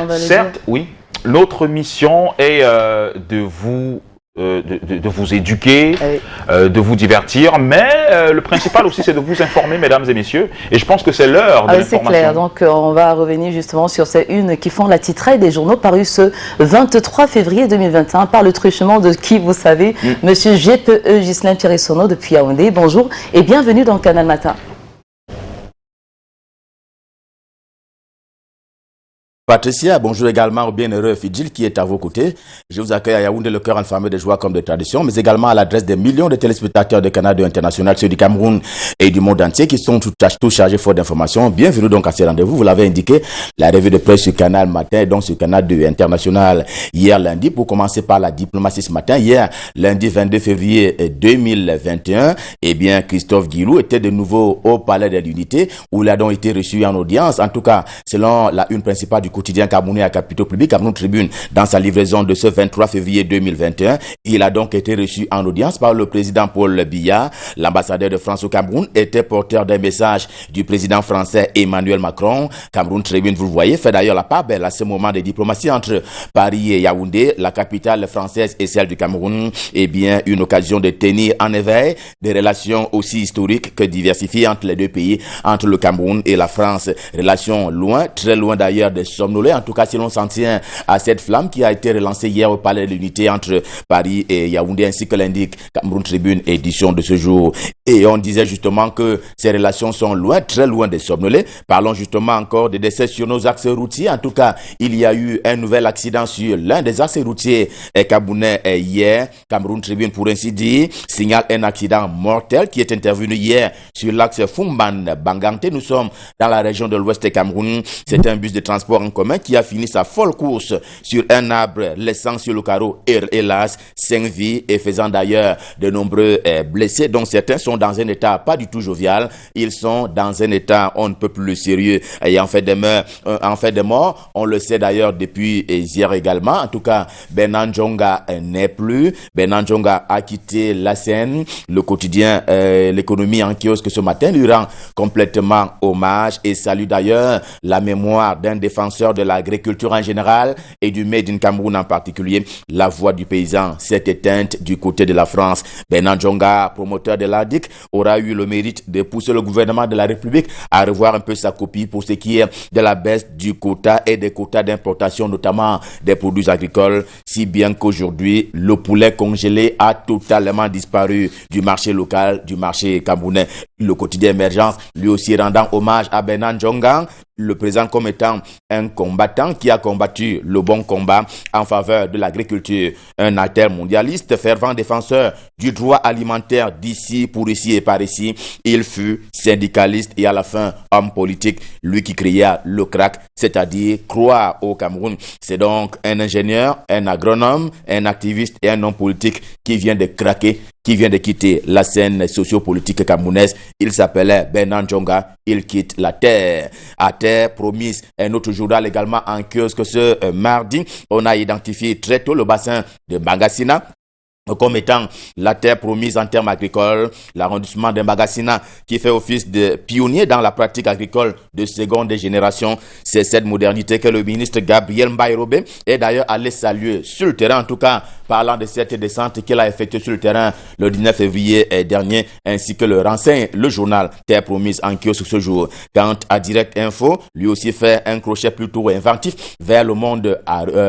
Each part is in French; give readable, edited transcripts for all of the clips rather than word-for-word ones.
on va le Certes, dire. oui. Notre mission est de vous éduquer, de vous divertir, mais le principal aussi c'est de vous informer, mesdames et messieurs, et je pense que c'est l'heure de l'information. C'est clair, donc on va revenir justement sur ces unes qui font la titraille des journaux parus ce 23 février 2021 par le truchement de qui vous savez, Monsieur GPE Ghislain Pierre-Sono depuis Yaoundé. Bonjour et bienvenue dans le Canal Matin. Patricia, bonjour également au bienheureux Fidjil qui est à vos côtés. Je vous accueille à Yaoundé, le cœur enflammé de joie comme de tradition, mais également à l'adresse des millions de téléspectateurs de Canal 2 International, ceux du Cameroun et du monde entier qui sont tout chargés fort d'informations. Bienvenue donc à ces rendez-vous. Vous l'avez indiqué, la revue de presse sur Canal Matin et donc sur Canal 2 International hier lundi. Pour commencer par la diplomatie ce matin, hier lundi 22 février 2021, eh bien Christophe Guilou était de nouveau au Palais de l'Unité où il a donc été reçu en audience. En tout cas, selon la une principale du quotidien camerounais à capitaux publics, Cameroun Tribune, dans sa livraison de ce 23 février 2021. Il a donc été reçu en audience par le président Paul Biya. L'ambassadeur de France au Cameroun était porteur d'un message du président français Emmanuel Macron. Cameroun Tribune, vous le voyez, fait d'ailleurs la part belle à ce moment de diplomatie entre Paris et Yaoundé, la capitale française et celle du Cameroun. Eh bien, une occasion de tenir en éveil des relations aussi historiques que diversifiées entre les deux pays, entre le Cameroun et la France. Relations loin, très loin d'ailleurs de somnolés, en tout cas si l'on s'en tient à cette flamme qui a été relancée hier au Palais de l'Unité entre Paris et Yaoundé, ainsi que l'indique Cameroun Tribune, édition de ce jour. Et on disait justement que ces relations sont loin, très loin des somnolés. Parlons justement encore des décès sur nos axes routiers. En tout cas, il y a eu un nouvel accident sur l'un des axes routiers camerounais hier. Cameroun Tribune, pour ainsi dire, signale un accident mortel qui est intervenu hier sur l'axe Fumban-Bangante. Nous sommes dans la région de l'ouest Cameroun. C'est un bus de transport en commun qui a fini sa folle course sur un arbre, laissant sur le carreau, hélas, 5 vies et faisant d'ailleurs de nombreux blessés, dont certains sont dans un état pas du tout jovial. Ils sont dans un état on ne peut plus sérieux et en fait des morts. On le sait d'ailleurs depuis hier également. En tout cas, Benan Djonga n'est plus. Benan Djonga a quitté la scène. Le quotidien L'économie en kiosque ce matin lui rend complètement hommage et salue d'ailleurs la mémoire d'un défenseur de l'agriculture en général et du Made in Cameroun en particulier. La voix du paysan s'est éteinte du côté de la France. Benan Djonga, promoteur de l'ADIC, aura eu le mérite de pousser le gouvernement de la République à revoir un peu sa copie pour ce qui est de la baisse du quota et des quotas d'importation, notamment des produits agricoles, si bien qu'aujourd'hui, le poulet congelé a totalement disparu du marché local, du marché camerounais. Le quotidien Émergence, lui aussi rendant hommage à Benan Djonga, le présente comme étant un combattant qui a combattu le bon combat en faveur de l'agriculture. Un altermondialiste, fervent défenseur du droit alimentaire d'ici, pour ici et par ici. Il fut syndicaliste et à la fin homme politique, lui qui créa le CRAC, c'est-à-dire croire au Cameroun. C'est donc un ingénieur, un agronome, un activiste et un homme politique qui vient de craquer, qui vient de quitter la scène sociopolitique camerounaise. Il s'appelait Benan Djonga. Il quitte la terre. À terre promise, un autre journal également en kiosque ce mardi. On a identifié très tôt le bassin de Bangassina comme étant la terre promise en termes agricoles. L'arrondissement de Bangassina qui fait office de pionnier dans la pratique agricole de seconde génération. C'est cette modernité que le ministre Gabriel Mbaye-Robé est d'ailleurs allé saluer sur le terrain, en tout cas parlant de cette descente qu'il a effectuée sur le terrain le 19 février dernier, ainsi que le renseigne le journal Terre Promise en kiosque ce jour. Quant à Direct Info, lui aussi fait un crochet plutôt inventif vers le monde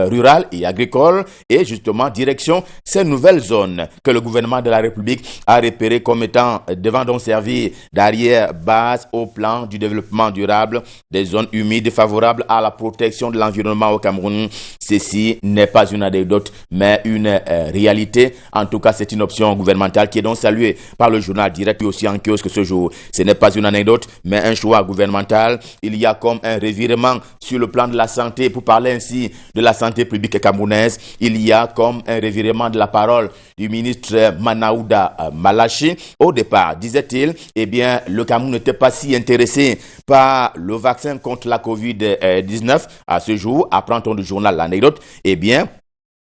rural et agricole et justement direction ces nouvelles zones que le gouvernement de la République a repérées comme étant devant donc servir d'arrière-base au plan du développement durable des zones humides favorables à la protection de l'environnement au Cameroun. Ceci n'est pas une anecdote, mais une réalité. En tout cas, c'est une option gouvernementale qui est donc saluée par le journal Direct et aussi en kiosque ce jour. Ce n'est pas une anecdote, mais un choix gouvernemental. Il y a comme un revirement sur le plan de la santé, pour parler ainsi de la santé publique camerounaise. Il y a comme un revirement de la parole du ministre Manaouda Malachi. Au départ, disait-il, eh bien, le Cameroun n'était pas si intéressé par le vaccin contre la COVID-19. À ce jour, apprend-on du journal l'anecdote, eh bien,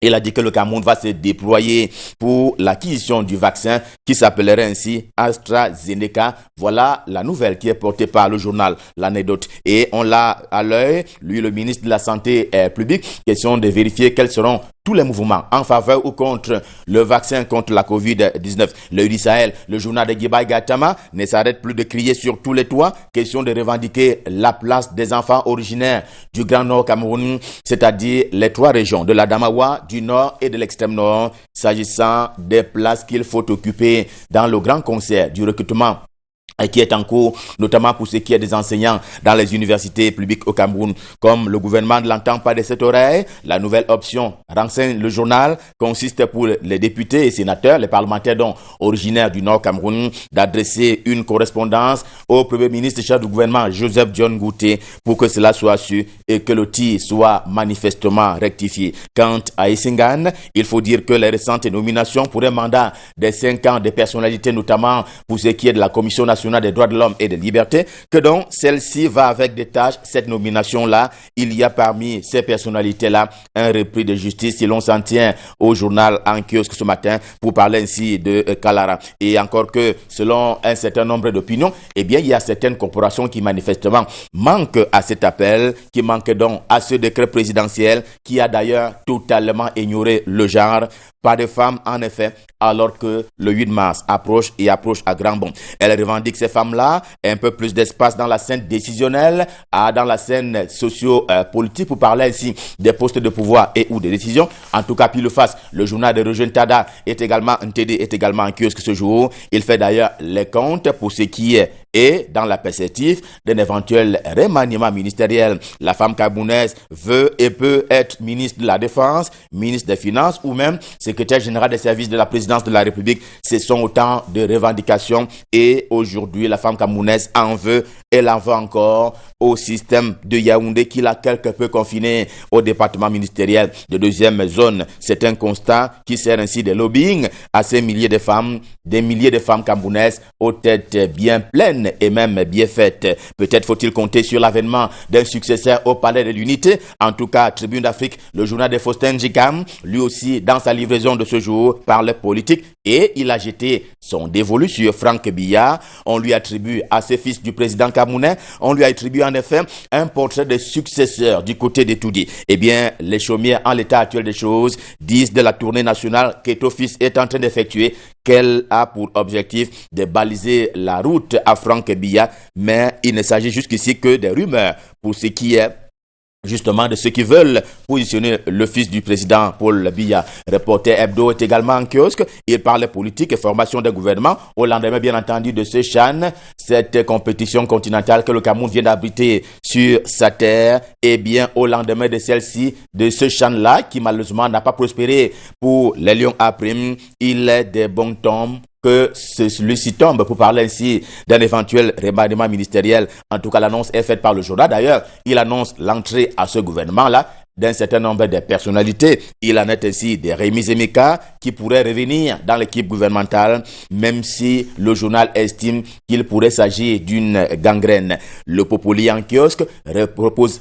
Il a dit que le Cameroun va se déployer pour l'acquisition du vaccin qui s'appellerait ainsi AstraZeneca. Voilà la nouvelle qui est portée par le journal L'Anecdote. Et on l'a à l'œil, lui, le ministre de la Santé publique, question de vérifier quels seront tous les mouvements en faveur ou contre le vaccin contre la COVID-19. Le du Sahel, le journal de Guibaï Gatama ne s'arrête plus de crier sur tous les toits. Question de revendiquer la place des enfants originaires du Grand Nord Cameroun, c'est-à-dire les 3 régions de la Damawa, du Nord et de l'extrême Nord, s'agissant des places qu'il faut occuper dans le grand concert du recrutement qui est en cours, notamment pour ce qui est des enseignants dans les universités publiques au Cameroun. Comme le gouvernement ne l'entend pas de cette oreille, la nouvelle option, renseigne le journal, consiste pour les députés et sénateurs, les parlementaires donc originaires du Nord Cameroun, d'adresser une correspondance au Premier ministre chef du gouvernement, Joseph John Gouté, pour que cela soit su et que le tir soit manifestement rectifié. Quant à Issingan, il faut dire que les récentes nominations pour un mandat de 5 ans de personnalité, notamment pour ce qui est de la Commission nationale des droits de l'homme et des libertés, que donc celle-ci va avec des tâches. Cette nomination-là, il y a parmi ces personnalités-là un repris de justice, si l'on s'en tient au journal en kiosque ce matin, pour parler ainsi de Kalara. Et encore que, selon un certain nombre d'opinions, eh bien, il y a certaines corporations qui manifestement manquent à cet appel, qui manquent donc à ce décret présidentiel, qui a d'ailleurs totalement ignoré le genre. Pas de femmes, en effet, alors que le 8 mars approche à grands bonds. Elle revendique ces femmes-là un peu plus d'espace dans la scène décisionnelle, dans la scène socio-politique, pour parler ici des postes de pouvoir et ou de décision. En tout cas, puis le face, le journal de Rejeune Tada est également en kiosque ce jour. Il fait d'ailleurs les comptes pour ce qui est et dans la perspective d'un éventuel remaniement ministériel. La femme camerounaise veut et peut être ministre de la Défense, ministre des Finances ou même secrétaire général des services de la présidence de la République. Ce sont autant de revendications et aujourd'hui la femme camerounaise en veut, elle en veut encore au système de Yaoundé qui l'a quelque peu confiné au département ministériel de deuxième zone. C'est un constat qui sert ainsi de lobbying à ces milliers de femmes camerounaises aux têtes bien pleines et même bien faites. Peut-être faut-il compter sur l'avènement d'un successeur au palais de l'unité. En tout cas, Tribune d'Afrique, le journal de Faustin Djikam, lui aussi dans sa livraison de ce jour, parle politique et il a jeté son dévolu sur Franck Biya. On lui attribue à ses fils du président camerounais, on lui attribue en effet un portrait de successeur du côté des Toudi. Eh bien, les chaumières en l'état actuel des choses disent de la tournée nationale qu'Eto Fils est en train d'effectuer qu'elle a pour objectif de baliser la route à Franck Biya, mais il ne s'agit jusqu'ici que des rumeurs pour ce qui est justement de ceux qui veulent positionner le fils du président Paul Biya. Reporter Hebdo est également en kiosque. Il parle politique et formation des gouvernements au lendemain bien entendu de ce CHAN, cette compétition continentale que le Cameroun vient d'abriter sur sa terre. Et bien au lendemain de celle-ci, de ce CHAN-là qui malheureusement n'a pas prospéré pour les Lions A', il est des bons temps que celui-ci tombe pour parler ainsi d'un éventuel remaniement ministériel. En tout cas, l'annonce est faite par le journal. D'ailleurs, il annonce l'entrée à ce gouvernement-là d'un certain nombre de personnalités. Il en est ainsi des Rémi Zemeka qui pourraient revenir dans l'équipe gouvernementale, même si le journal estime qu'il pourrait s'agir d'une gangrène. Le Populi en kiosque propose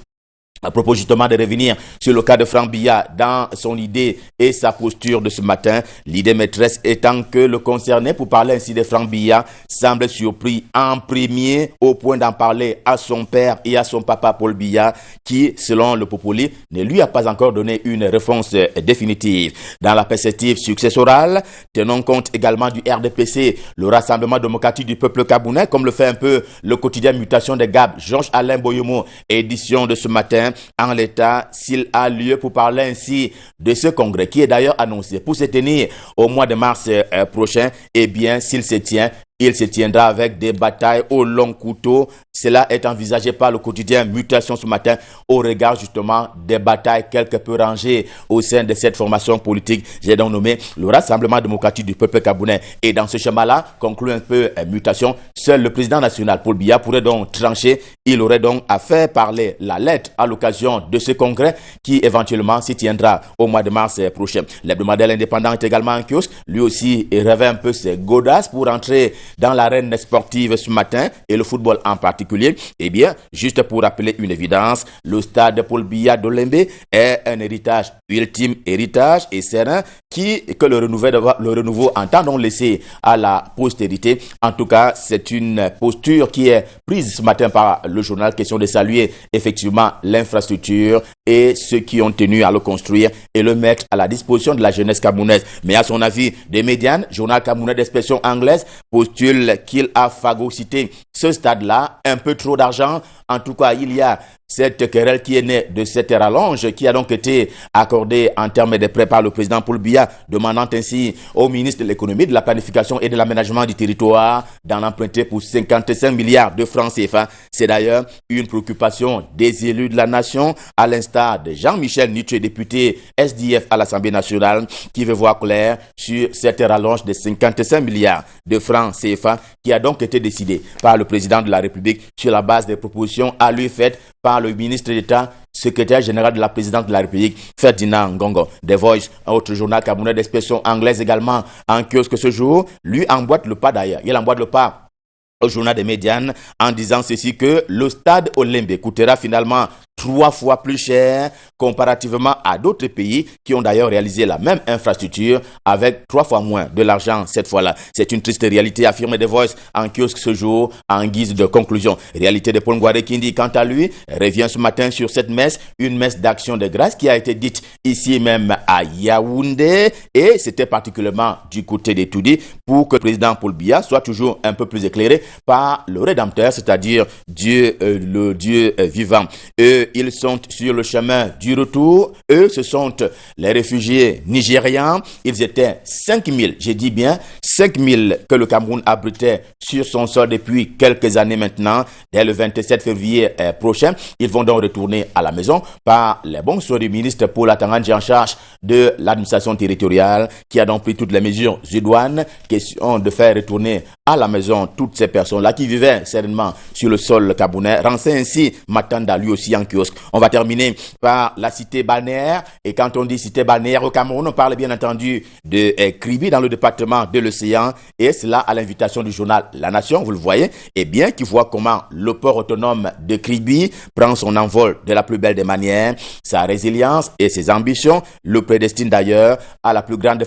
à propos justement de revenir sur le cas de Franck Biya dans son idée et sa posture de ce matin, l'idée maîtresse étant que le concerné, pour parler ainsi de Franck Biya, semble surpris en premier au point d'en parler à son père et à son papa Paul Biya, qui, selon le Populi, ne lui a pas encore donné une réponse définitive. Dans la perspective successorale, tenons compte également du RDPC, le Rassemblement démocratique du peuple camerounais, comme le fait un peu le quotidien Mutation des Gab, Georges-Alain Boyomo, édition de ce matin. En l'état, s'il a lieu pour parler ainsi de ce congrès qui est d'ailleurs annoncé pour se tenir au mois de mars prochain, eh bien, s'il se tient, il se tiendra avec des batailles au long couteau. Cela est envisagé par le quotidien Mutation ce matin au regard justement des batailles quelque peu rangées au sein de cette formation politique. J'ai donc nommé le Rassemblement démocratique du peuple camerounais. Et dans ce schéma-là, conclut un peu Mutation, seul le président national Paul Biya pourrait donc trancher. Il aurait donc à faire parler la lettre à l'occasion de ce congrès qui éventuellement s'y tiendra au mois de mars prochain. L'hebdomadaire indépendant est également en kiosque. Lui aussi, il rêvait un peu ses godasses pour entrer dans l'arène sportive ce matin et le football en particulier? Eh bien, juste pour rappeler une évidence, le stade Paul Biya d'Olembe est un héritage, ultime héritage et serein que le renouveau entend donc laisser à la postérité. En tout cas, c'est une posture qui est prise ce matin par le journal, question de saluer effectivement l'infrastructure et ceux qui ont tenu à le construire et le mettre à la disposition de la jeunesse camerounaise. Mais à son avis, des médias, journal camerounais d'expression anglaise, postule qu'il a phagocyté ce stade-là, un peu trop d'argent. En tout cas, il y a cette querelle qui est née de cette rallonge qui a donc été accordée en termes de prêts par le président Paul Biya, demandant ainsi au ministre de l'économie, de la planification et de l'aménagement du territoire d'en emprunter pour 55 milliards de francs CFA. C'est d'ailleurs une préoccupation des élus de la nation, à l'instar de Jean-Michel Nietzsche, député SDF à l'Assemblée nationale, qui veut voir clair sur cette rallonge de 55 milliards de francs CFA qui a donc été décidée par le président de la République sur la base des propositions à lui faites par le ministre d'État, secrétaire général de la présidence de la République, Ferdinand Ngongo. The Voice, un autre journal camerounais d'expression anglaise également en kiosque ce jour, lui emboîte le pas d'ailleurs. Il emboîte le pas au journal des Médianes en disant ceci, que le stade Olembe coûtera finalement 3 fois plus cher comparativement à d'autres pays qui ont d'ailleurs réalisé la même infrastructure avec 3 fois moins de l'argent cette fois-là. C'est une triste réalité, affirme The Voice en kiosque ce jour en guise de conclusion. Réalité de Paul Ngouaré Kindi, quant à lui, revient ce matin sur cette messe, une messe d'action de grâce qui a été dite ici même à Yaoundé, et c'était particulièrement du côté des Toudi pour que le président Paul Biya soit toujours un peu plus éclairé par le Rédempteur, c'est-à-dire Dieu, le Dieu vivant. Eux, ils sont sur le chemin du retour. Eux, ce sont les réfugiés nigérians. Ils étaient 5000, j'ai dit bien 5000 que le Cameroun abritait sur son sol depuis quelques années maintenant. Dès le 27 février prochain, ils vont donc retourner à la maison par les bons soins du ministre Paul Atangandji en charge de l'administration territoriale, qui a donc pris toutes les mesures idoines, question de faire retourner à la maison toutes ces personnes-là qui vivaient certainement sur le sol camerounais. Renseigne ainsi Matanda, lui aussi en kiosque. On va terminer par la cité balnéaire. Et quand on dit cité balnéaire au Cameroun, on parle bien entendu de Kribi dans le département de l'Océan. Et cela à l'invitation du journal La Nation, vous le voyez. Et bien qui voit comment le port autonome de Kribi prend son envol de la plus belle des manières. Sa résilience et ses ambitions le prédestinent d'ailleurs à la plus grande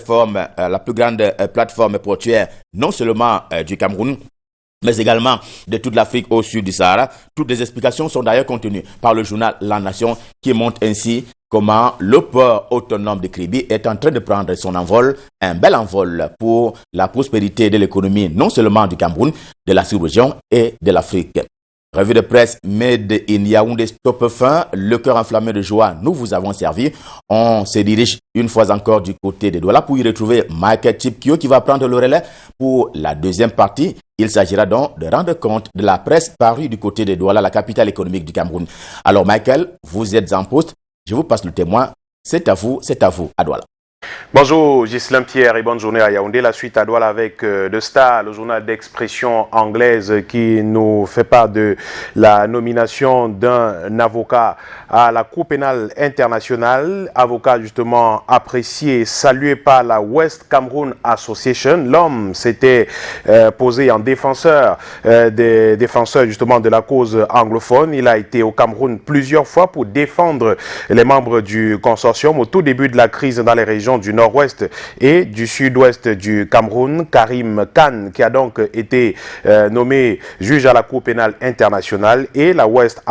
plateforme portuaire, non seulement du Cameroun, mais également de toute l'Afrique au sud du Sahara. Toutes les explications sont d'ailleurs contenues par le journal La Nation, qui montre ainsi comment le port autonome de Kribi est en train de prendre son envol, un bel envol pour la prospérité de l'économie, non seulement du Cameroun, de la sous-région et de l'Afrique. Revue de presse Made in Yaoundé Stop Fin, le cœur enflammé de joie, nous vous avons servi. On se dirige une fois encore du côté de Douala pour y retrouver Michael Chipkio qui va prendre le relais pour la deuxième partie. Il s'agira donc de rendre compte de la presse parue du côté de Douala, la capitale économique du Cameroun. Alors Michael, vous êtes en poste, je vous passe le témoin. C'est à vous, à Douala. Bonjour Ghislain Pierre et bonne journée à Yaoundé. La suite à Douala avec The Star, le journal d'expression anglaise qui nous fait part de la nomination d'un avocat à la Cour pénale internationale. Avocat justement apprécié, salué par la West Cameroon Association. L'homme s'était posé en défenseur des défenseurs justement de la cause anglophone. Il a été au Cameroun plusieurs fois pour défendre les membres du consortium au tout début de la crise dans les régions du nord-ouest et du sud-ouest du Cameroun. Karim Khan, qui a donc été nommé juge à la Cour pénale internationale, et la West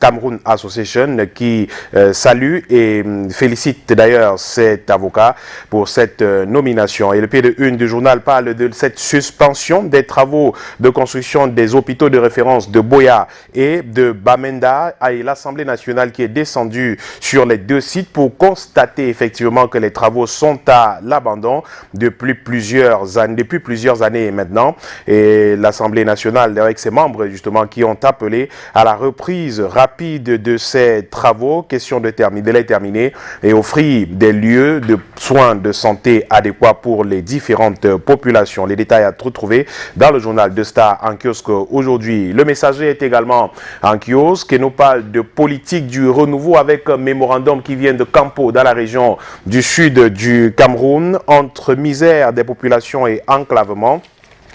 Cameroon Association qui salue et félicite d'ailleurs cet avocat pour cette nomination. Et le pied de une du journal parle de cette suspension des travaux de construction des hôpitaux de référence de Boya et de Bamenda et l'Assemblée nationale qui est descendue sur les deux sites pour constater effectivement que les travaux sont à l'abandon depuis plusieurs années maintenant. Et l'Assemblée nationale, avec ses membres justement, qui ont appelé à la reprise rapide de ces travaux, question de les terminer et offrir des lieux de soins de santé adéquats pour les différentes populations. Les détails à retrouver dans le journal de Star en kiosque aujourd'hui. Le Messager est également en kiosque et nous parle de politique du renouveau avec un mémorandum qui vient de Campo dans la région du sud du Cameroun, entre misère des populations et enclavement.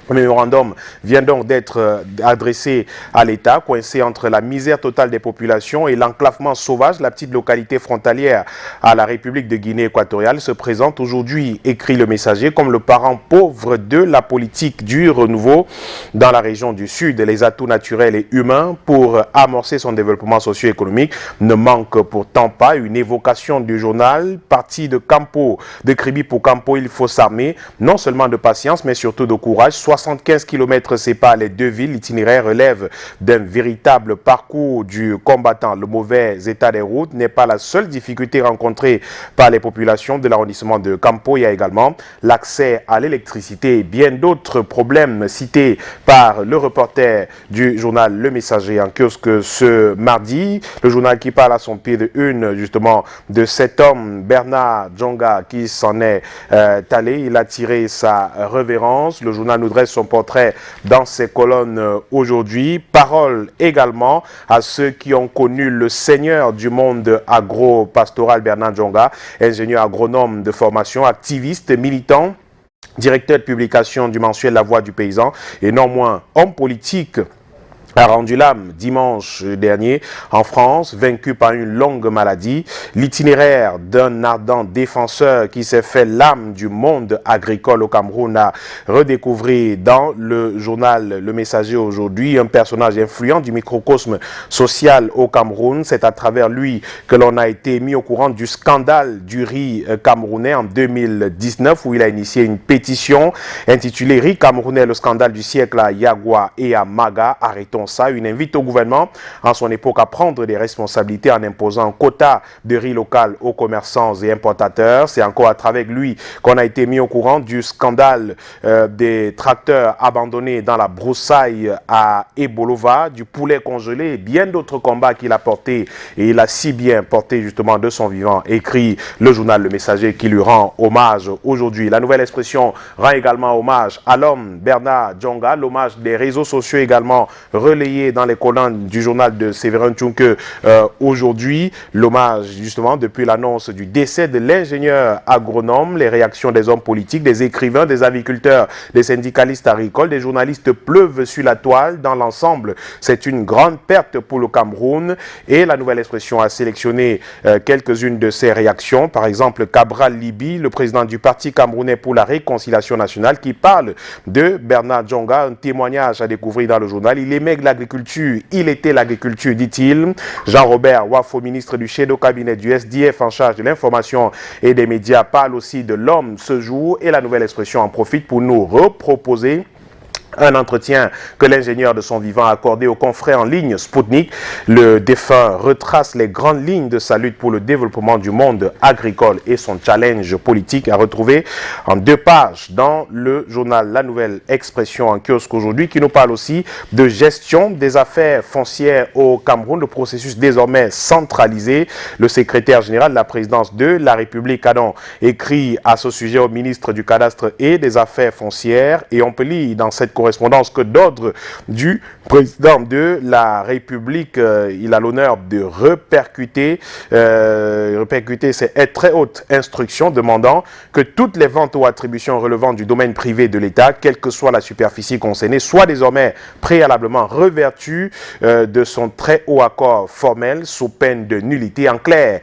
Le mémorandum vient donc d'être adressé à l'État, coincé entre la misère totale des populations et l'enclavement sauvage. La petite localité frontalière à la République de Guinée équatoriale se présente aujourd'hui, écrit le messager, comme le parent pauvre de la politique du renouveau dans la région du Sud. Les atouts naturels et humains pour amorcer son développement socio-économique ne manquent pourtant pas. Une évocation du journal, parti de Campo, de Kribi pour Campo, il faut s'armer, non seulement de patience, mais surtout de courage. 75 km séparent les deux villes. L'itinéraire relève d'un véritable parcours du combattant. Le mauvais état des routes n'est pas la seule difficulté rencontrée par les populations de l'arrondissement de Campo. Il y a également l'accès à l'électricité et bien d'autres problèmes cités par le reporter du journal Le Messager en kiosque ce mardi. Le journal qui parle à son pied de une justement de cet homme, Bernard Djonga, qui s'en est allé. Il a tiré sa révérence. Le journal nous dresse son portrait dans ses colonnes aujourd'hui. Parole également à ceux qui ont connu le seigneur du monde agro-pastoral Bernard Djonga, ingénieur agronome de formation, activiste, militant, directeur de publication du mensuel La Voix du Paysan et non moins homme politique, a rendu l'âme dimanche dernier en France, vaincu par une longue maladie. L'itinéraire d'un ardent défenseur qui s'est fait l'âme du monde agricole au Cameroun a redécouvert dans le journal Le Messager aujourd'hui un personnage influent du microcosme social au Cameroun. C'est à travers lui que l'on a été mis au courant du scandale du riz camerounais en 2019 où il a initié une pétition intitulée « Riz camerounais, le scandale du siècle à Yagua et à Maga, arrêtons ça ». Une invite au gouvernement en son époque à prendre des responsabilités en imposant un quota de riz local aux commerçants et importateurs. C'est encore à travers lui qu'on a été mis au courant du scandale des tracteurs abandonnés dans la broussaille à Ebolova, du poulet congelé et bien d'autres combats qu'il a portés et il a si bien porté justement de son vivant, écrit le journal Le Messager qui lui rend hommage aujourd'hui. La Nouvelle Expression rend également hommage à l'homme Bernard Djonga, l'hommage des réseaux sociaux également relayé dans les colonnes du journal de Séverin Tchunke aujourd'hui. L'hommage justement depuis l'annonce du décès de l'ingénieur agronome, les réactions des hommes politiques, des écrivains, des agriculteurs, des syndicalistes agricoles, des journalistes pleuvent sur la toile. Dans l'ensemble, c'est une grande perte pour le Cameroun et la Nouvelle Expression a sélectionné quelques-unes de ces réactions. Par exemple, Cabral Libi, le président du Parti camerounais pour la réconciliation nationale, qui parle de Bernard Djonga, un témoignage à découvrir dans le journal. Il aimait l'agriculture, il était l'agriculture, dit-il. Jean-Robert Wafo, ministre du chef de cabinet du SDF en charge de l'information et des médias, parle aussi de l'homme ce jour et la Nouvelle Expression en profite pour nous reproposer un entretien que l'ingénieur de son vivant a accordé aux confrères en ligne Spoutnik. Le défunt retrace les grandes lignes de sa lutte pour le développement du monde agricole et son challenge politique à retrouver en 2 pages dans le journal La Nouvelle Expression en kiosque aujourd'hui, qui nous parle aussi de gestion des affaires foncières au Cameroun, le processus désormais centralisé. Le secrétaire général de la présidence de la République a donc écrit à ce sujet au ministre du Cadastre et des Affaires foncières et on peut lire dans cette correspondance que d'ordre du président de la République, il a l'honneur de répercuter ces très hautes instructions demandant que toutes les ventes ou attributions relevant du domaine privé de l'État, quelle que soit la superficie concernée, soient désormais préalablement revertues de son très haut accord formel sous peine de nullité. En clair,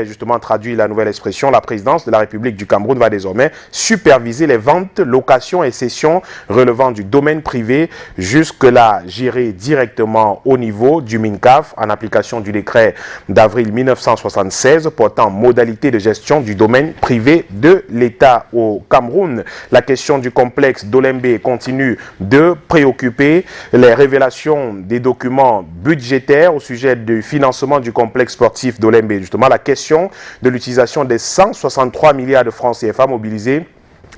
justement, traduit la Nouvelle Expression, la présidence de la République du Cameroun va désormais superviser les ventes, locations et cessions relevant du domaine privé, jusque-là géré directement au niveau du MINCAF en application du décret d'avril 1976 portant modalité de gestion du domaine privé de l'État au Cameroun. La question du complexe d'Olembe continue de préoccuper. Les révélations des documents budgétaires au sujet du financement du complexe sportif d'Olembe, justement la question de l'utilisation des 163 milliards de francs CFA mobilisés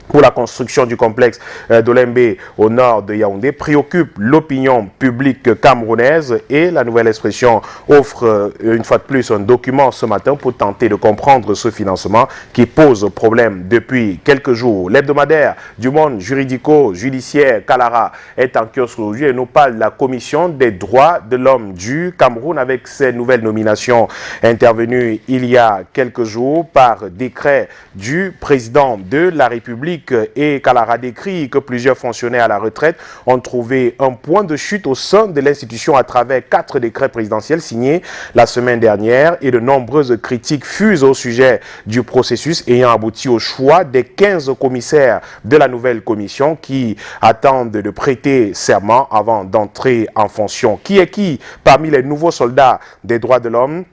pour la construction du complexe d'Olembe au nord de Yaoundé préoccupe l'opinion publique camerounaise et la Nouvelle Expression offre une fois de plus un document ce matin pour tenter de comprendre ce financement qui pose problème depuis quelques jours. L'hebdomadaire du monde juridico-judiciaire Kalara est en kiosque aujourd'hui et nous parle de la Commission des droits de l'homme du Cameroun avec ses nouvelles nominations intervenues il y a quelques jours par décret du président de la République République et Kalara décrit que plusieurs fonctionnaires à la retraite ont trouvé un point de chute au sein de l'institution à travers 4 décrets présidentiels signés la semaine dernière et de nombreuses critiques fusent au sujet du processus ayant abouti au choix des 15 commissaires de la nouvelle commission qui attendent de prêter serment avant d'entrer en fonction. Qui est qui parmi les nouveaux soldats des droits de l'homme?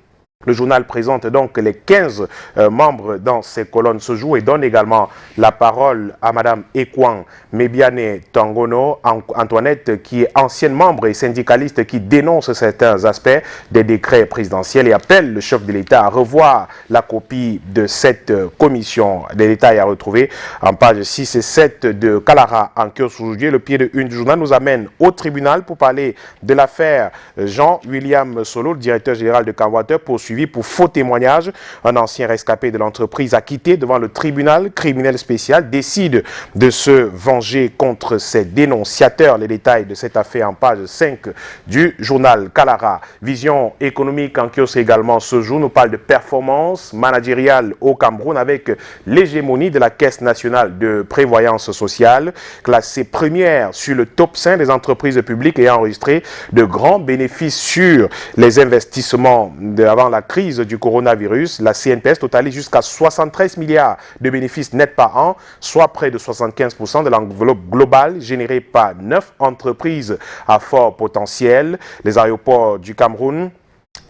Le journal présente donc les 15 membres dans ces colonnes ce jour et donne également la parole à Madame Ekwan Mebiane Tangono, Antoinette, qui est ancienne membre et syndicaliste qui dénonce certains aspects des décrets présidentiels et appelle le chef de l'État à revoir la copie de cette commission. Les détails à retrouver en page 6 et 7 de Kalara en kiosque aujourd'hui. Le pied de une du journal nous amène au tribunal pour parler de l'affaire Jean-William Solo, le directeur général de Camwater, poursuivi pour faux témoignage. Un ancien rescapé de l'entreprise acquitté devant le tribunal criminel spécial décide de se venger contre ses dénonciateurs. Les détails de cette affaire en page 5 du journal Kalara. Vision économique en kiosque également ce jour nous parle de performance managériale au Cameroun avec l'hégémonie de la Caisse nationale de prévoyance sociale, classée première sur le top 5 des entreprises publiques ayant enregistré de grands bénéfices sur les investissements avant la crise du coronavirus. La CNPS totalise jusqu'à 73 milliards de bénéfices nets par an, soit près de 75% de l'enveloppe globale générée par 9 entreprises à fort potentiel. Les aéroports du Cameroun,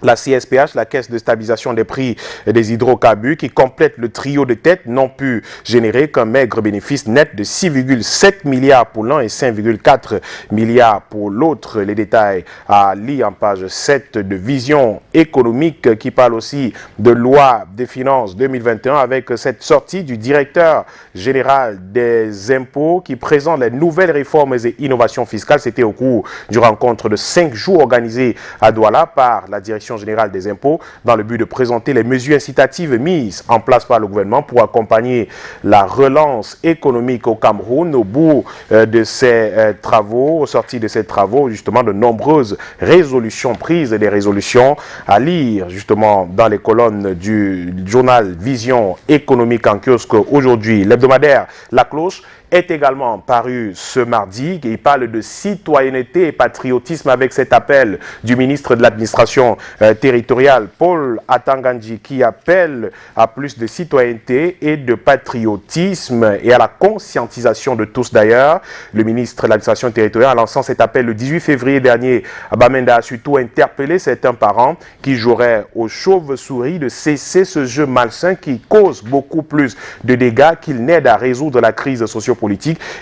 la CSPH, la Caisse de stabilisation des prix des hydrocarbures, qui complète le trio de tête, n'ont pu générer qu'un maigre bénéfice net de 6,7 milliards pour l'un et 5,4 milliards pour l'autre. Les détails à lire en page 7 de Vision économique qui parle aussi de loi des finances 2021 avec cette sortie du directeur général des impôts qui présente les nouvelles réformes et innovations fiscales. C'était au cours d'une rencontre de 5 jours organisée à Douala par la direction générale des impôts dans le but de présenter les mesures incitatives mises en place par le gouvernement pour accompagner la relance économique au Cameroun. Au bout de ces travaux, au sorti de ces travaux, justement de nombreuses résolutions prises, des résolutions à lire justement dans les colonnes du journal Vision économique en kiosque aujourd'hui. L'hebdomadaire La Cloche est également paru ce mardi. Il parle de citoyenneté et patriotisme avec cet appel du ministre de l'administration territoriale, Paul Atangandji, qui appelle à plus de citoyenneté et de patriotisme et à la conscientisation de tous d'ailleurs. Le ministre de l'administration territoriale, en lançant cet appel le 18 février dernier, à Bamenda a surtout interpellé certains parents qui joueraient aux chauves-souris de cesser ce jeu malsain qui cause beaucoup plus de dégâts qu'il n'aide à résoudre la crise sociopolitique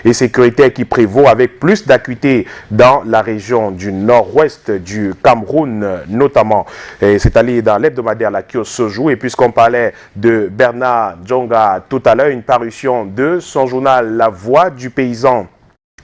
et sécuritaire qui prévaut avec plus d'acuité dans la région du nord-ouest du Cameroun notamment. C'est allé dans l'hebdomadaire La Kiosque ce jour et puisqu'on parlait de Bernard Djonga tout à l'heure, une parution de son journal La Voix du paysan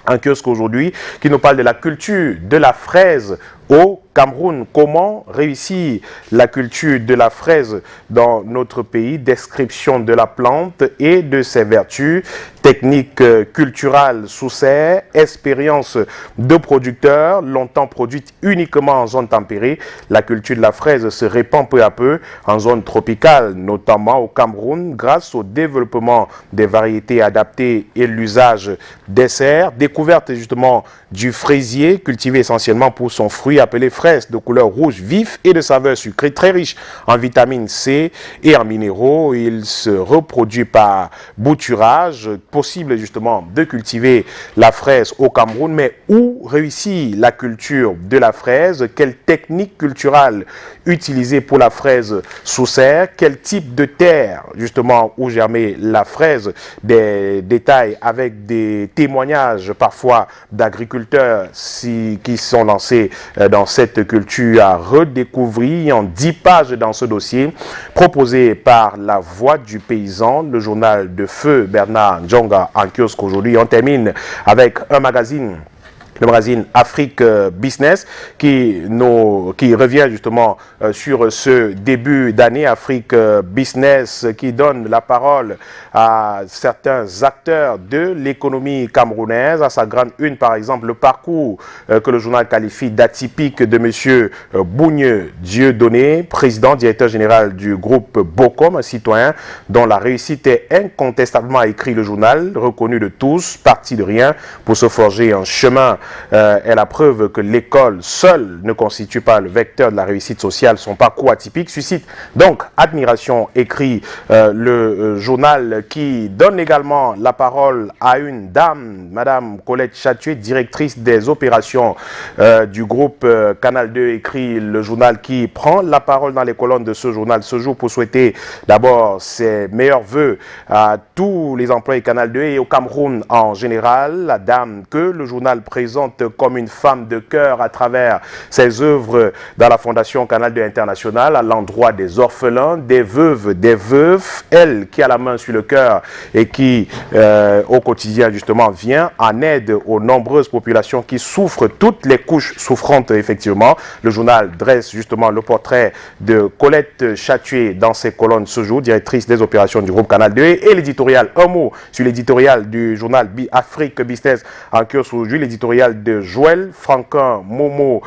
en kiosque aujourd'hui qui nous parle de la culture de la fraise au Cameroun. Comment réussir la culture de la fraise dans notre pays? Description de la plante et de ses vertus, technique culturelle sous serre, expérience de producteurs, longtemps produite uniquement en zone tempérée. La culture de la fraise se répand peu à peu en zone tropicale, notamment au Cameroun, grâce au développement des variétés adaptées et l'usage des serres. Découverte justement du fraisier, cultivé essentiellement pour son fruit appelé fraise, de couleur rouge vif et de saveur sucrée, très riche en vitamine C et en minéraux. Il se reproduit par bouturage. Possible justement de cultiver la fraise au Cameroun, mais où réussit la culture de la fraise? Quelle technique culturelle utiliser pour la fraise sous serre? Quel type de terre justement où germer la fraise? Des détails avec des témoignages parfois d'agriculteurs qui sont lancés dans cette culture à redécouvrir en 10 pages dans ce dossier proposé par La Voix du paysan, le journal de feu Bernard Djonga en kiosque aujourd'hui. On termine avec un magazine le magazine Afrique Business, qui revient justement sur ce début d'année. Afrique Business qui donne la parole à certains acteurs de l'économie camerounaise. À sa grande une, par exemple, le parcours que le journal qualifie d'atypique de M. Bougne Dieudonné, président, directeur général du groupe Bocom, un citoyen dont la réussite est incontestablement, écrit le journal, reconnu de tous, parti de rien pour se forger un chemin, est la preuve que l'école seule ne constitue pas le vecteur de la réussite sociale. Son parcours atypique suscite donc admiration, écrit le journal, qui donne également la parole à une dame, Madame Colette Chatué, directrice des opérations du groupe Canal 2, écrit le journal, qui prend la parole dans les colonnes de ce journal ce jour pour souhaiter d'abord ses meilleurs voeux à tous les employés Canal 2 et au Cameroun en général. La dame que le journal présente comme une femme de cœur à travers ses œuvres dans la Fondation Canal 2 International à l'endroit des orphelins, des veuves, des veufs, elle qui a la main sur le cœur et qui au quotidien justement vient en aide aux nombreuses populations qui souffrent, toutes les couches souffrantes effectivement. Le journal dresse justement le portrait de Colette Chatué dans ses colonnes ce jour, directrice des opérations du groupe Canal 2, et l'éditorial, un mot sur l'éditorial du journal Afrique Business en kiosque aujourd'hui, l'éditorial de Joël Franquin Momo,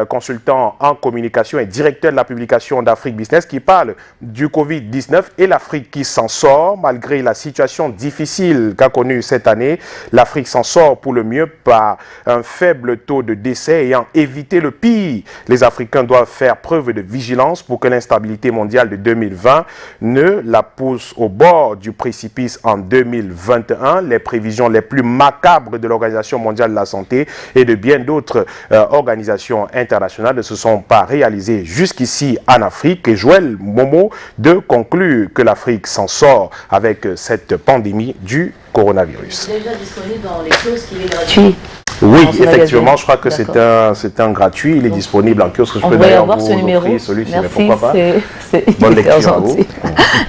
consultant en communication et directeur de la publication d'Afrique Business, qui parle du Covid-19 et l'Afrique qui s'en sort malgré la situation difficile qu'a connue cette année. L'Afrique s'en sort pour le mieux par un faible taux de décès ayant évité le pire. Les Africains doivent faire preuve de vigilance pour que l'instabilité mondiale de 2020 ne la pousse au bord du précipice en 2021. Les prévisions les plus macabres de l'Organisation mondiale de la santé et de bien d'autres organisations internationales ne se sont pas réalisées jusqu'ici en Afrique. Et Joël Momo de conclure que l'Afrique s'en sort avec cette pandémie du coronavirus. Déjà disponible dans les choses qui est gratuit. Oui, effectivement, je crois que c'est un gratuit. Il est disponible en kiosque. Je peux d'ailleurs vous offrir celui-ci, mais pourquoi pas. C'est bonne lecture à vous.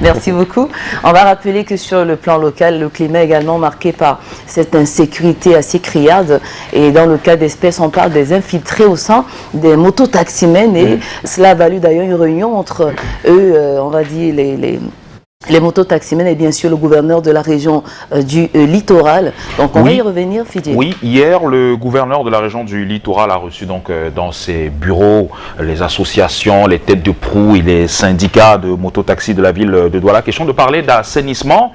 Merci beaucoup. On va rappeler que sur le plan local, le climat est également marqué par cette insécurité assez criarde. Et dans le cas d'espèces, on parle des infiltrés au sein des mototaximens. Et cela a valu d'ailleurs une réunion entre eux, on va dire les mototaximens et bien sûr le gouverneur de la région du littoral. Donc on va y revenir, Fidji. Oui, hier le gouverneur de la région du littoral a reçu donc dans ses bureaux les associations, les têtes de proue et les syndicats de mototaxi de la ville de Douala. Question de parler d'assainissement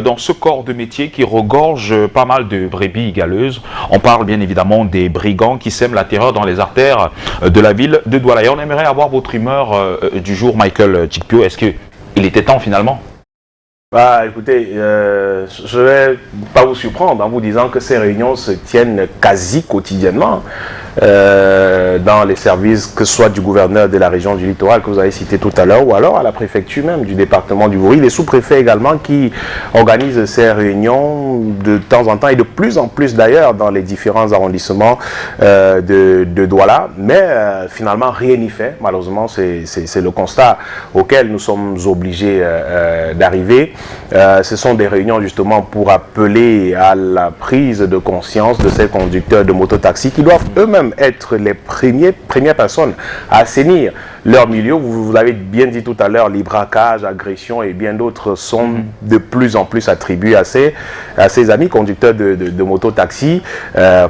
dans ce corps de métier qui regorge pas mal de brebis galeuses. On parle bien évidemment des brigands qui sèment la terreur dans les artères de la ville de Douala. Et on aimerait avoir votre humeur du jour, Michael Chikpio. Est-ce que il était temps finalement? Écoutez, je ne vais pas vous surprendre en vous disant que ces réunions se tiennent quasi quotidiennement dans les services, que ce soit du gouverneur de la région du littoral que vous avez cité tout à l'heure, ou alors à la préfecture même du département du Vouri, les sous-préfets également qui organisent ces réunions de temps en temps et de plus en plus d'ailleurs dans les différents arrondissements de Douala, mais finalement rien n'y fait. Malheureusement, c'est le constat auquel nous sommes obligés d'arriver. Ce sont des réunions justement pour appeler à la prise de conscience de ces conducteurs de mototaxi qui doivent eux-mêmes être les premières personnes à assainir leur milieu. Vous l'avez bien dit tout à l'heure, les braquages, agressions et bien d'autres sont de plus en plus attribués à ces amis conducteurs de mototaxi.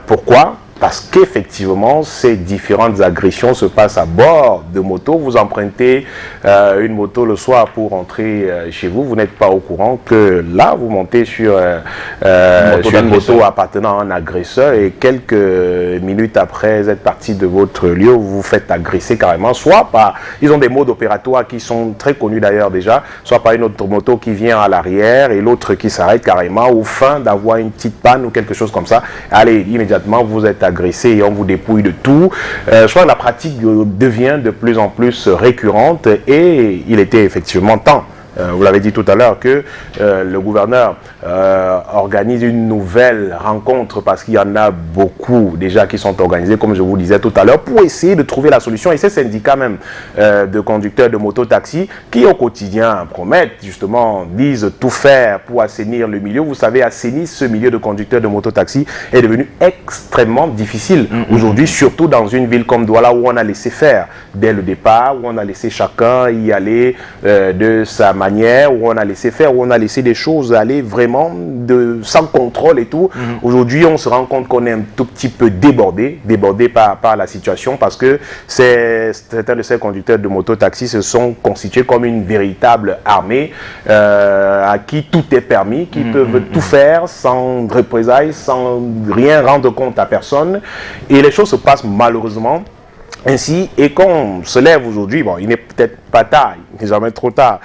Pourquoi ? Parce qu'effectivement, ces différentes agressions se passent à bord de motos. Vous empruntez une moto le soir pour rentrer chez vous. Vous n'êtes pas au courant que là, vous montez sur une moto appartenant à un agresseur et quelques minutes après être parti de votre lieu, vous vous faites agresser carrément. Soit par, ils ont des modes opératoires qui sont très connus d'ailleurs déjà, soit par une autre moto qui vient à l'arrière et l'autre qui s'arrête carrément au fin d'avoir une petite panne ou quelque chose comme ça. Allez, immédiatement, vous êtes agressé et on vous dépouille de tout. Je crois que la pratique devient de plus en plus récurrente et il était effectivement temps. Vous l'avez dit tout à l'heure que le gouverneur organise une nouvelle rencontre, parce qu'il y en a beaucoup déjà qui sont organisés, comme je vous disais tout à l'heure, pour essayer de trouver la solution. Et ces syndicats même de conducteurs de moto-taxi qui au quotidien promettent, justement, disent tout faire pour assainir le milieu. Vous savez, assainir ce milieu de conducteurs de moto-taxi est devenu extrêmement difficile aujourd'hui, surtout dans une ville comme Douala, où on a laissé faire dès le départ, où on a laissé chacun y aller de sa manière, où on a laissé faire, où on a laissé des choses aller vraiment sans contrôle et tout. Aujourd'hui, on se rend compte qu'on est un tout petit peu débordé par la situation, parce que certains de ces conducteurs de moto-taxi se sont constitués comme une véritable armée à qui tout est permis, qui peuvent tout faire sans représailles, sans rien rendre compte à personne. Et les choses se passent malheureusement ainsi, et qu'on se lève aujourd'hui, bon, il n'est peut-être pas tard, il n'est jamais trop tard,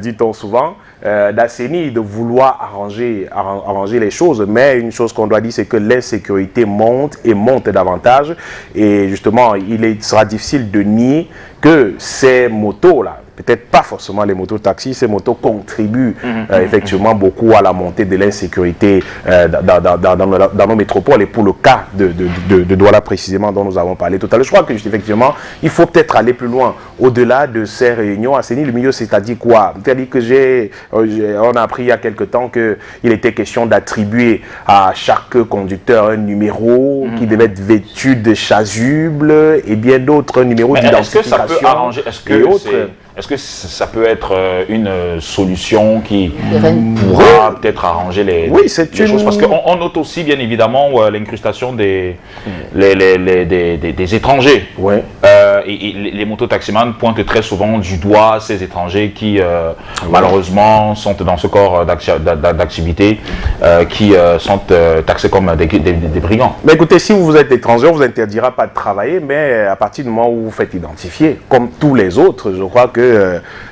dit-on souvent, d'assainir, de vouloir arranger les choses, mais une chose qu'on doit dire, c'est que l'insécurité monte et monte davantage, et justement, il sera difficile de nier que ces motos-là, peut-être pas forcément les motos-taxis, ces motos contribuent effectivement beaucoup à la montée de l'insécurité dans nos métropoles. Et pour le cas de Douala précisément, dont nous avons parlé tout à l'heure, je crois que effectivement, il faut peut-être aller plus loin, au-delà de ces réunions. Assainir le milieu, c'est-à-dire quoi? C'est-à-dire que on a appris il y a quelque temps qu'il était question d'attribuer à chaque conducteur un numéro qui devait être vêtu de chasubles et bien d'autres numéros d'identification. Est-ce que ça peut arranger? Est-ce que ça peut être une solution qui pourra peut-être arranger les choses? Parce qu'on note aussi, bien évidemment, l'incrustation des étrangers. Ouais. Et les mototaximans pointent très souvent du doigt ces étrangers qui, malheureusement, sont dans ce corps d'activité, qui sont taxés comme des brigands. Mais écoutez, si vous êtes étranger, on ne vous interdira pas de travailler, mais à partir du moment où vous faites identifier, comme tous les autres, je crois que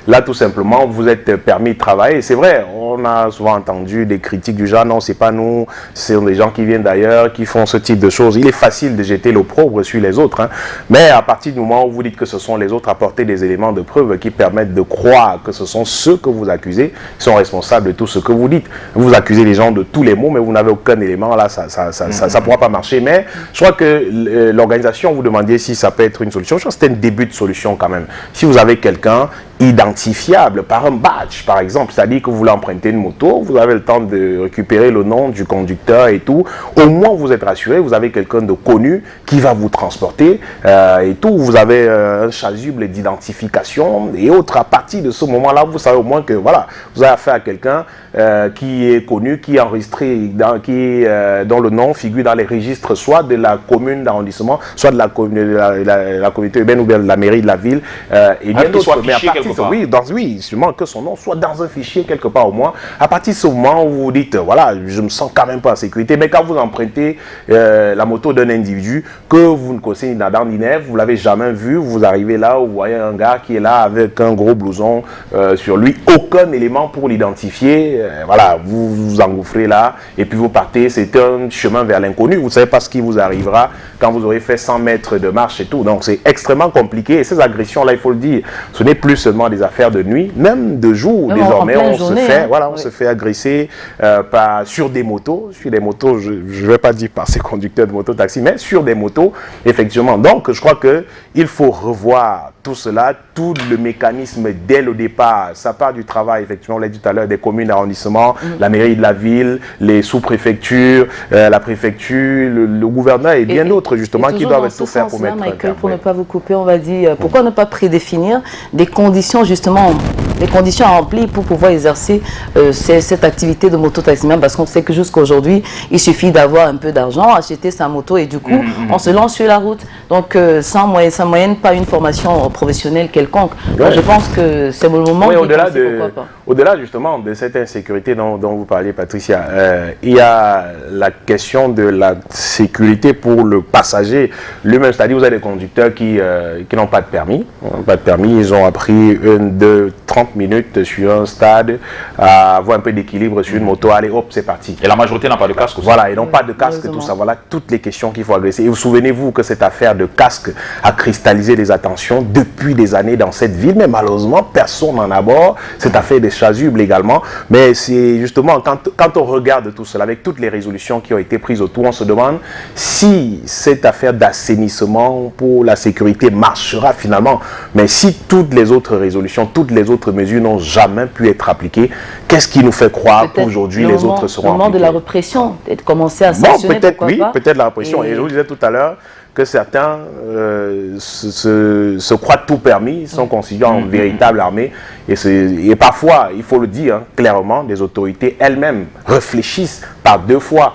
là, tout simplement, vous êtes permis de travailler. C'est vrai, on a souvent entendu des critiques du genre, non, c'est pas nous, c'est des gens qui viennent d'ailleurs, qui font ce type de choses. Il est facile de jeter l'opprobre sur les autres, hein. Mais à partir du moment où vous dites que ce sont les autres, apportez des éléments de preuve qui permettent de croire que ce sont ceux que vous accusez qui sont responsables de tout ce que vous dites. Vous accusez les gens de tous les maux, mais vous n'avez aucun élément, là, ça ne pourra pas marcher. Mais je crois que l'organisation, vous demandiez si ça peut être une solution. Je crois que c'était un début de solution quand même. Si vous avez quelqu'un identifiable par un badge, par exemple, c'est-à-dire que vous voulez emprunter une moto, vous avez le temps de récupérer le nom du conducteur et tout, au moins vous êtes rassuré, vous avez quelqu'un de connu qui va vous transporter et tout, vous avez un chasuble d'identification et autres. À partir de ce moment-là, vous savez au moins que voilà, vous avez affaire à quelqu'un qui est connu, qui est enregistré, dont le nom figure dans les registres soit de la commune d'arrondissement, soit de la communauté urbaine ou bien de la mairie de la ville, et bien d'autres. Oui, sûrement que son nom soit dans un fichier quelque part au moins. À partir de ce moment où vous dites, voilà, je me sens quand même pas en sécurité, mais quand vous empruntez la moto d'un individu que vous ne connaissez ni d'Adam ni d'Ève, vous l'avez jamais vu, vous arrivez là, vous voyez un gars qui est là avec un gros blouson sur lui, aucun élément pour l'identifier, voilà, vous vous engouffrez là, et puis vous partez, c'est un chemin vers l'inconnu, vous ne savez pas ce qui vous arrivera quand vous aurez fait 100 mètres de marche et tout, donc c'est extrêmement compliqué, et ces agressions là, il faut le dire, ce n'est plus seulement des affaires de nuit, même de jour, désormais, on se fait agresser sur des motos, je ne vais pas dire par ces conducteurs de moto-taxi, mais sur des motos, effectivement. Donc, je crois qu'il faut revoir tout cela, tout le mécanisme dès le départ. Ça part du travail, effectivement, on l'a dit tout à l'heure, des communes d'arrondissement, la mairie de la ville, les sous-préfectures, la préfecture, le gouverneur et bien d'autres, justement, qui doivent tout faire pour mettre un terme. Pour ne pas vous couper, on va dire, pourquoi ne pas prédéfinir des conditions, justement, les conditions remplies pour pouvoir exercer cette activité de moto-taximan, parce qu'on sait que jusqu'à aujourd'hui, il suffit d'avoir un peu d'argent, acheter sa moto et du coup, on se lance sur la route. Donc, sans moyenne, pas une formation professionnelle quelconque. Donc, je pense que c'est le moment. Oui, au-delà justement de cette insécurité dont vous parliez, Patricia, il y a la question de la sécurité pour le passager lui-même. C'est-à-dire, vous avez des conducteurs qui n'ont pas de permis. Ils ont appris 1, 2, 30 minutes sur un stade, avoir un peu d'équilibre sur une moto, allez hop, c'est parti. Et la majorité n'a pas de casque aussi. Voilà, et non pas de casque, tout ça. Voilà toutes les questions qu'il faut adresser. Et vous souvenez-vous que cette affaire de casque a cristallisé les attentions depuis des années dans cette ville, mais malheureusement, personne n'en aborde. Cette affaire des chasubles également. Mais c'est justement, quand on regarde tout cela, avec toutes les résolutions qui ont été prises autour, on se demande si cette affaire d'assainissement pour la sécurité marchera finalement. Mais si toutes les autres résolutions, toutes les autres mesures n'ont jamais pu être appliquées, qu'est-ce qui nous fait croire qu'aujourd'hui les autres seront appliquées? Le moment de la répression, de commencer à Bon, sanctionner, peut-être oui, pas. peut-être la répression. Et je vous disais tout à l'heure que certains se croient tout permis, sont considérés en véritable armée. Et parfois, il faut le dire clairement, les autorités elles-mêmes réfléchissent par deux fois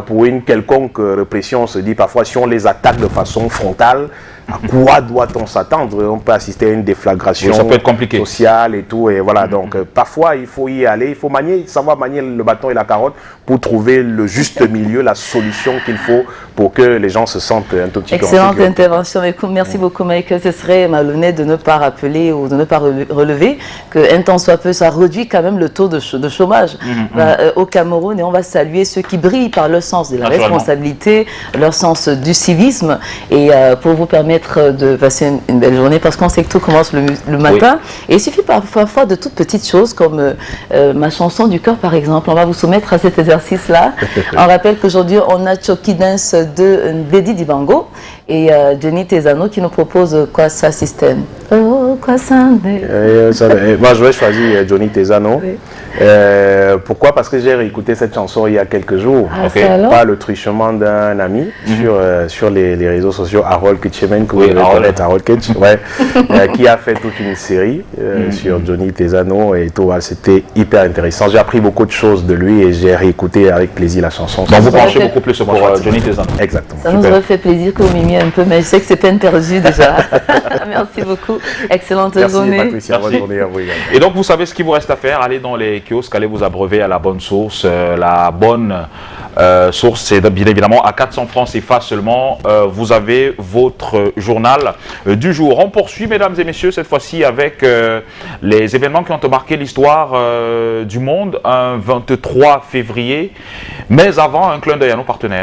pour une quelconque répression. On se dit parfois, si on les attaque de façon frontale, à quoi doit-on s'attendre? On peut assister à une déflagration oui, ça peut être compliqué. sociale et tout. Et voilà, donc parfois, il faut y aller, il faut savoir manier le bâton et la carotte pour trouver le juste milieu, la solution qu'il faut pour que les gens se sentent un tout petit peu en Excellente sécurité. intervention. Merci beaucoup, Michael. Ce serait malhonnête de ne pas rappeler ou de ne pas relever qu'un temps soit peu, ça réduit quand même le taux de chômage au Cameroun. Et on va saluer ceux qui brillent par leur sens de la responsabilité, leur sens du civisme. Et pour vous permettre de passer une belle journée, parce qu'on sait que tout commence le matin. Oui. Et il suffit parfois de toutes petites choses, comme ma chanson du cœur, par exemple. On va vous soumettre à cet exercice-là. On rappelle qu'aujourd'hui, on a Choki Dance de Bédi Dibango et Johnny Tezano qui nous propose Kwasa System. Oh, Kwasa. Moi, je vais choisir Johnny Tezano. Oui. Pourquoi? Parce que j'ai réécouté cette chanson il y a quelques jours. Par le truchement d'un ami sur les réseaux sociaux, Harold Kitchemen, que vous devez connaître, Harold Kitch, qui a fait toute une série sur Johnny Tezano et tout. C'était hyper intéressant. J'ai appris beaucoup de choses de lui et j'ai réécouté avec plaisir la chanson. Donc vous penchez beaucoup plus sur Johnny Tezano. Exactement. Ça nous aurait fait plaisir que vous mimiez un peu, mais je sais que c'est peine perdue déjà. Merci beaucoup. Excellente journée. Merci Patricia, bonne journée à vous également. Et donc vous savez ce qu'il vous reste à faire, allez dans les kiosques, allez vous abreuver à la bonne source. La bonne source, c'est bien évidemment à 400 francs CFA seulement. Vous avez votre journal du jour. On poursuit, mesdames et messieurs, cette fois-ci avec les événements qui ont marqué l'histoire du monde un 23 février. Mais avant, un clin d'œil à nos partenaires.